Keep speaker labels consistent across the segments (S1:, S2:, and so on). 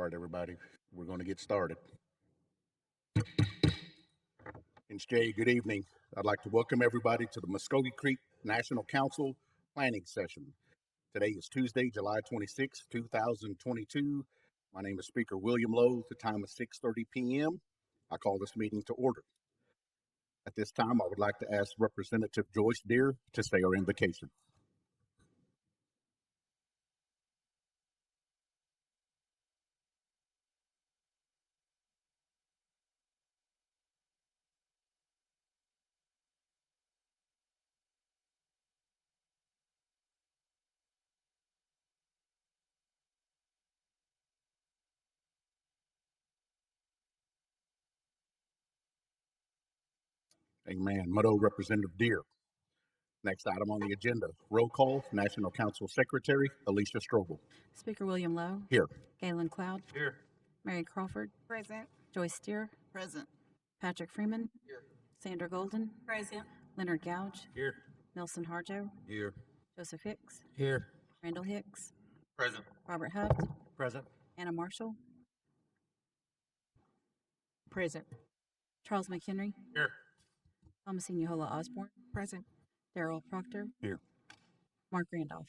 S1: All right, everybody, we're going to get started. Ms. Jay, good evening. I'd like to welcome everybody to the Muskogee Creek National Council Planning Session. Today is Tuesday, July 26, 2022. My name is Speaker William Lowe. The time is 6:30 p.m. I call this meeting to order. At this time, I would like to ask Representative Joyce Deere to say our invocation. Amen. Motto, Representative Deere. Next item on the agenda, roll call, National Council Secretary Alicia Strobel.
S2: Speaker William Lowe.
S1: Here.
S2: Galen Cloud.
S3: Here.
S2: Mary Crawford.
S4: Present.
S2: Joyce Steer.
S4: Present.
S2: Patrick Freeman.
S3: Here.
S2: Sandra Golden.
S4: Present.
S2: Leonard Gouge.
S3: Here.
S2: Nelson Harjo.
S3: Here.
S2: Joseph Hicks.
S3: Here.
S2: Randall Hicks.
S3: Present.
S2: Robert Hubbs.
S3: Present.
S2: Anna Marshall.
S4: Present.
S2: Charles McHenry.
S3: Here.
S2: Thomasine Yohola Osborne.
S4: Present.
S2: Darrell Proctor.
S1: Here.
S2: Mark Randolph.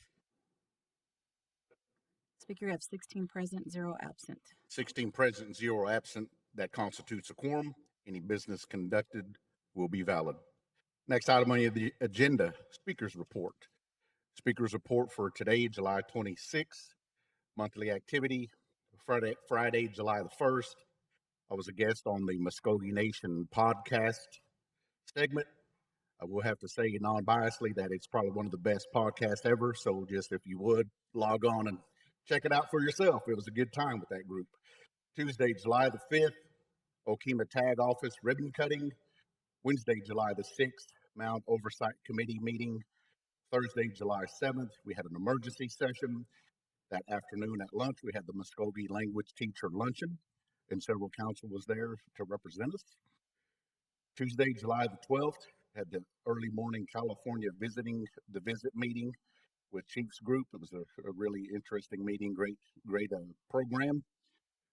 S2: Speaker, you have 16 present, 0 absent.
S1: 16 present, 0 absent. That constitutes a quorum. Any business conducted will be valid. Next item on the agenda, Speaker's Report. Speaker's Report for today, July 26th. Monthly activity, Friday, July the 1st. I was a guest on the Muskogee Nation podcast segment. I will have to say non-biasedly that it's probably one of the best podcasts ever. So just if you would, log on and check it out for yourself. It was a good time with that group. Tuesday, July the 5th, Okemah Tag Office ribbon cutting. Wednesday, July the 6th, Mount Oversight Committee meeting. Thursday, July 7th, we had an emergency session. That afternoon at lunch, we had the Muskogee Language Teacher Luncheon, and several council was there to represent us. Tuesday, July the 12th, had the early morning California visit meeting with Chiefs Group. It was a really interesting meeting, great program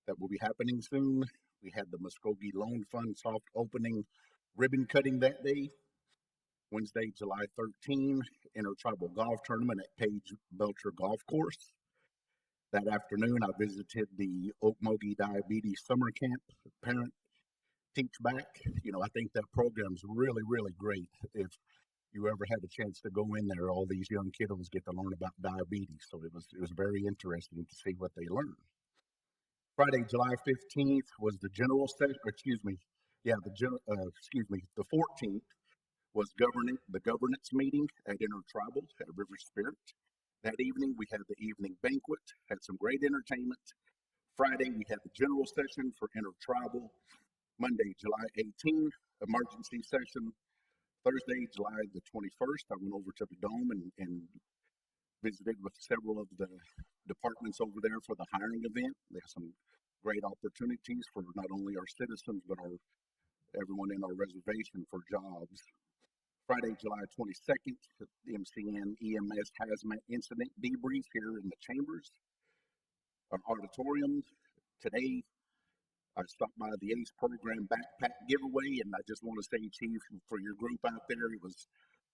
S1: that will be happening soon. We had the Muskogee Loan Fund soft opening ribbon cutting that day. Wednesday, July 13, Intertribal Golf Tournament at Page Belcher Golf Course. That afternoon, I visited the Okmulgee Diabetes Summer Camp, Parent Teach Back. I think that program's really, really great. If you ever had a chance to go in there, all these young kiddos get to learn about diabetes. So it was very interesting to see what they learned. Friday, July 15th was the general session, the 14th was the governance meeting at Intertribal at River Spirit. That evening, we had the evening banquet, had some great entertainment. Friday, we had the general session for Intertribal. Monday, July 18th, emergency session. Thursday, July the 21st, I went over to the Dome and visited with several of the departments over there for the hiring event. They have some great opportunities for not only our citizens, but everyone in our reservation for jobs. Friday, July 22nd, the MCN EMS Hazmat Incident Debrief here in the chambers, our auditorium. Today, I stopped by the ACE program backpack giveaway, and I just want to say, Chief, for your group out there, it was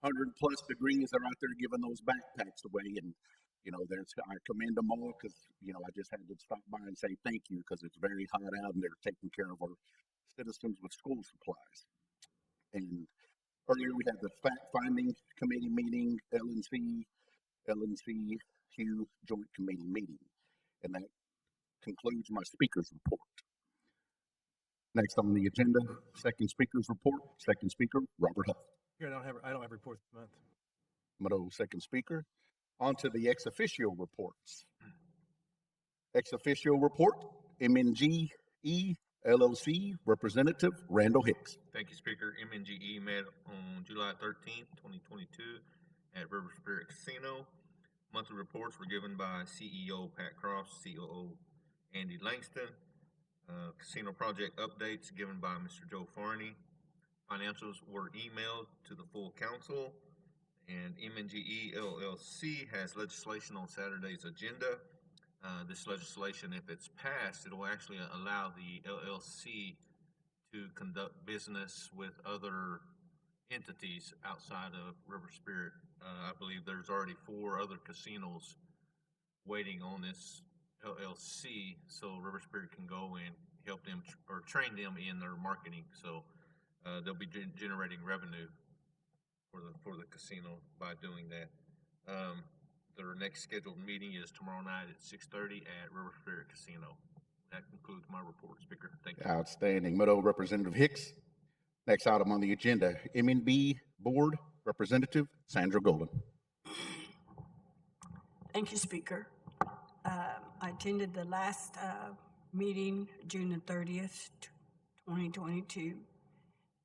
S1: 100 plus degrees. They're out there giving those backpacks away, and I commend them all because I just had to stop by and say thank you because it's very hot out, and they're taking care of our citizens with school supplies. And earlier we had the fact-finding committee meeting, LNC Hugh Joint Committee meeting, and that concludes my speaker's report. Next on the agenda, second speaker's report. Second speaker, Robert Huff.
S3: Here, I don't have reports this month.
S1: Motto, second speaker. On to the ex officio reports. Ex officio report, MNGE LLC, Representative Randall Hicks.
S5: Thank you, Speaker. MNGE met on July 13th, 2022 at River Spirit Casino. Monthly reports were given by CEO Pat Cross, COO Andy Langston. Casino project updates given by Mr. Joe Farney. Financials were emailed to the full council. And MNGE LLC has legislation on Saturday's agenda. this legislation, if it's passed, it'll actually allow the LLC to conduct business with other entities outside of River Spirit. I believe there's already 4 other casinos waiting on this LLC, so River Spirit can go and help them or train them in their marketing. So they'll be generating revenue for the casino by doing that. Their next scheduled meeting is tomorrow night at 6:30 at River Spirit Casino. That concludes my report, Speaker. Thank you.
S1: Outstanding. Mado Representative Hicks. Next item on the agenda, M&B Board Representative Sandra Golden.
S4: Thank you, Speaker. I attended the last meeting, June the 30th, 2022.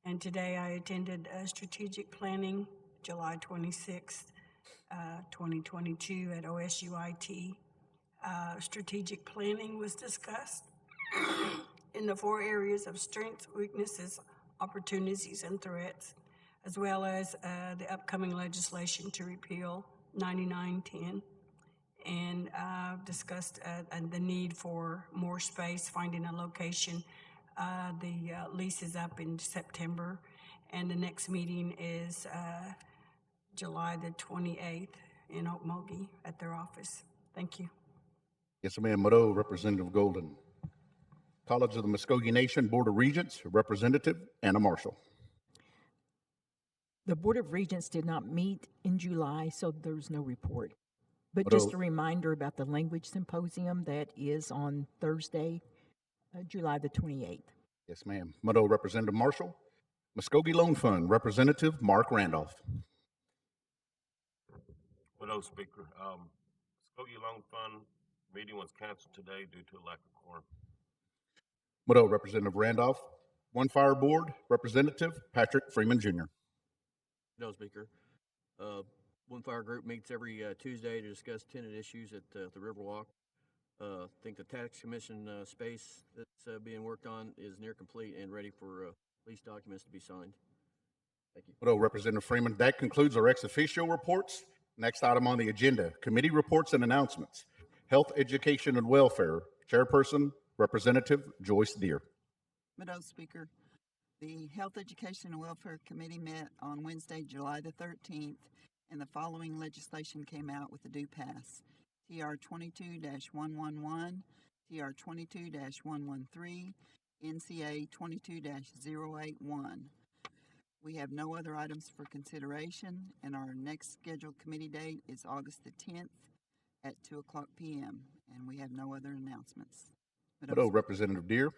S4: And today I attended strategic planning, July 26th, 2022 at OSUIT. Strategic planning was discussed in the 4 areas of strengths, weaknesses, opportunities, and threats, as well as the upcoming legislation to repeal 9910, and discussed the need for more space, finding a location. The lease is up in September, and the next meeting is July the 28th in Okmulgee at their office. Thank you.
S1: Yes, ma'am. Mado Representative Golden. College of the Muskogee Nation Board of Regents Representative Anna Marshall.
S6: The Board of Regents did not meet in July, so there's no report. But
S1: Mado-
S6: just a reminder about the language symposium that is on Thursday, July the 28th.
S1: Yes, ma'am. Mado Representative Marshall. Muskogee Loan Fund Representative Mark Randolph.
S7: Hello, Speaker. Muskogee Loan Fund meeting was canceled today due to a lack of quorum.
S1: Mado Representative Randolph. One Fire Board Representative Patrick Freeman Jr.
S3: No, Speaker. One Fire Group meets every Tuesday to discuss tenant issues at the Riverwalk. I think the tax commission space that's being worked on is near complete and ready for lease documents to be signed. Thank you.
S1: Mado Representative Freeman. That concludes our ex officio reports. Next item on the agenda, committee reports and announcements. Health, Education, and Welfare, Chairperson, Representative Joyce Deere.
S8: Mado Speaker, the Health, Education, and Welfare Committee met on Wednesday, July the 13th, and the following legislation came out with a due pass. TR 22-111, TR 22-113, NCA 22-081. We have no other items for consideration, and our next scheduled committee date is August the 10th at 2:00 p.m., and we have no other announcements.
S1: Mado Representative Deere.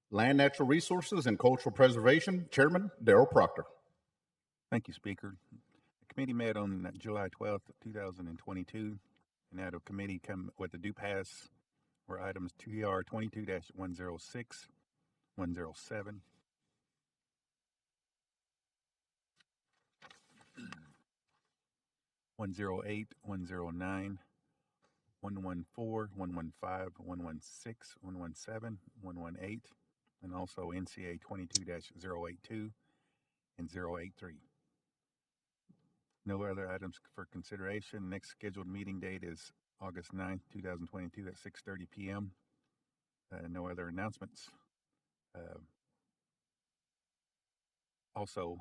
S1: Land, Natural Resources, and Cultural Preservation, Chairman Darrell Proctor.
S9: Thank you, Speaker. The committee met on July 12th, 2022, and out of committee come with the due pass were items TR 22-106, 107, 108, 109, 114, 115, 116, 117, 118, and also NCA 22-082 and 083. No other items for consideration. Next scheduled meeting date is August 9th, 2022 at 6:30 p.m. No other announcements. Also,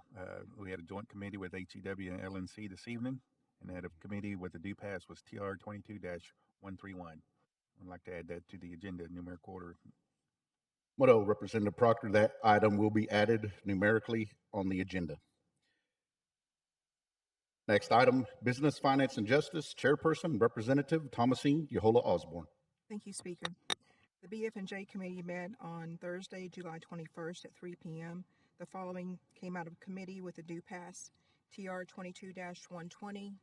S9: we had a joint committee with HEW and LNC this evening, and the head of committee with the due pass was TR 22-131. I'd like to add that to the agenda in numerical order.
S1: Mado Representative Proctor, that item will be added numerically on the agenda. Next item, Business, Finance, and Justice, Chairperson, Representative Thomasine Yohola Osborne.
S10: Thank you, Speaker. The BF&J Committee met on Thursday, July 21st at 3 p.m. The following came out of committee with a due pass: TR 22-120,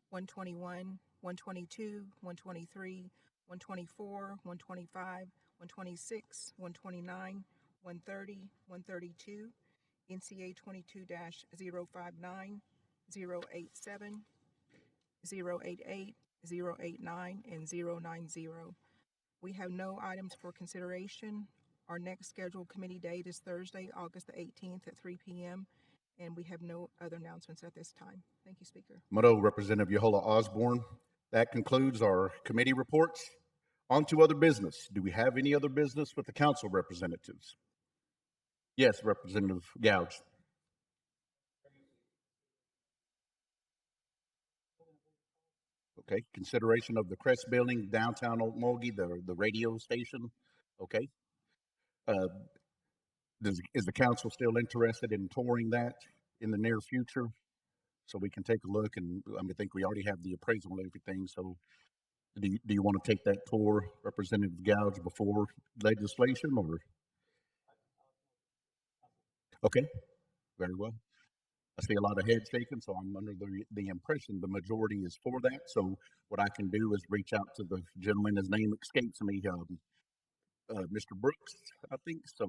S10: 121, 122, 123, 124, 125, 126, 129, 130, 132, NCA 22-059, 087, 088, 089, and 090. We have no items for consideration. Our next scheduled committee date is Thursday, August the 18th at 3 p.m., and we have no other announcements at this time. Thank you, Speaker.
S1: Mado Representative Yohola Osborne. That concludes our committee reports. On to other business. Do we have any other business with the council representatives? Yes, Representative Gouge. Okay, consideration of the Crest Building, downtown Okmulgee, the radio station. Okay. Is the council still interested in touring that in the near future? So we can take a look, and I think we already have the appraisal and everything. So do you want to take that tour, Representative Gouge, before legislation, or? Okay, very well. I see a lot of head shaking, so I'm under the impression the majority is for that. So what I can do is reach out to the gentleman, his name escapes me, Mr. Brooks, I think. So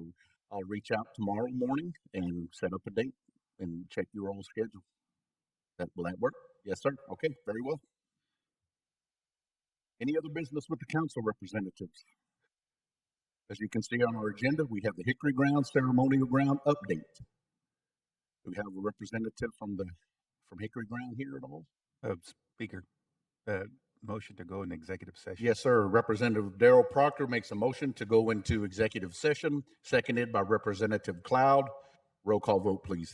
S1: I'll reach out tomorrow morning and set up a date and check your old schedule. Will that work? Yes, sir. Okay, very well. Any other business with the council representatives? As you can see on our agenda, we have the Hickory Ground ceremonial ground update. Do we have a representative from Hickory Ground here at all?
S9: Speaker, motion to go into executive session.
S1: Yes, sir. Representative Darrell Proctor makes a motion to go into executive session, seconded by Representative Cloud. Roll call vote, please.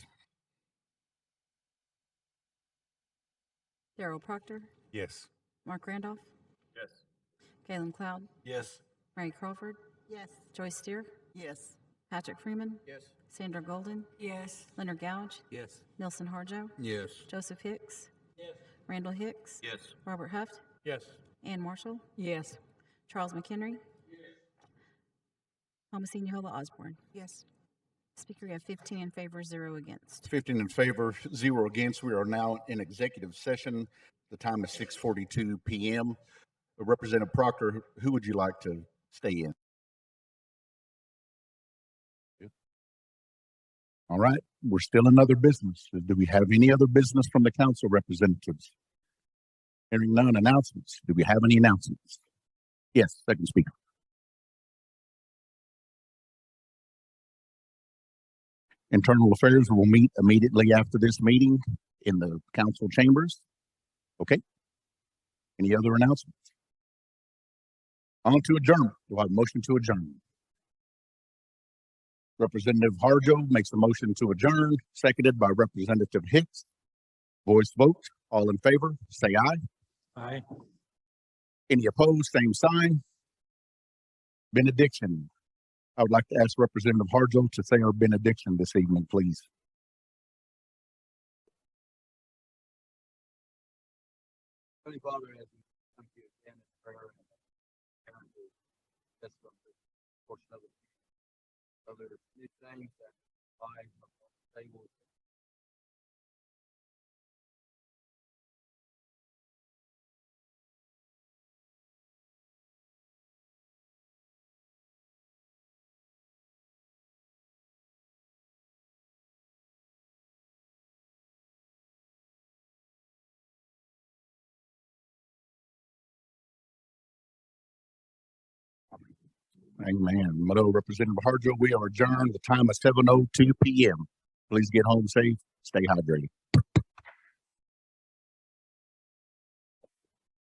S2: Darrell Proctor,
S9: Yes.
S2: Mark Randolph,
S5: Yes.
S2: Galen Cloud,
S3: Yes.
S2: Mary Crawford,
S8: Yes.
S2: Joyce Steer,
S8: Yes.
S2: Patrick Freeman,
S3: Yes.
S2: Sandra Golden,
S4: Yes.
S2: Leonard Gouge,
S3: Yes.
S2: Nelson Harjo,
S3: Yes.
S2: Joseph Hicks, Randall Hicks,
S5: Yes.
S2: Robert Huft,
S3: Yes.
S2: Ann Marshall,
S6: Yes.
S2: Charles McHenry, Thomasine Yohola Osborne.
S10: Yes.
S2: Speaker, you have 15 in favor, 0 against.
S1: 15 in favor, 0 against. We are now in executive session. The time is 6:42 p.m. Representative Proctor, who would you like to stay in? All right, we're still in other business. Do we have any other business from the council representatives? Hearing none. Announcements. Do we have any announcements? Yes, second speaker. Internal Affairs will meet immediately after this meeting in the council chambers. Okay. Any other announcements? On to adjournment. Do I have a motion to adjourn? Representative Harjo makes the motion to adjourn, seconded by Representative Hicks. Voice vote. All in favor, say aye.
S3: Aye.
S1: Any opposed, same sign. Benediction. I would like to ask Representative Harjo to say our benediction this evening, please.
S3: Holy Father, as we come to you again in prayer and this portion of other new things that life of the table.
S1: Amen. Mado, Representative Harjo, we are adjourned. The time is 7:02 p.m. Please get home safe. Stay hydrated.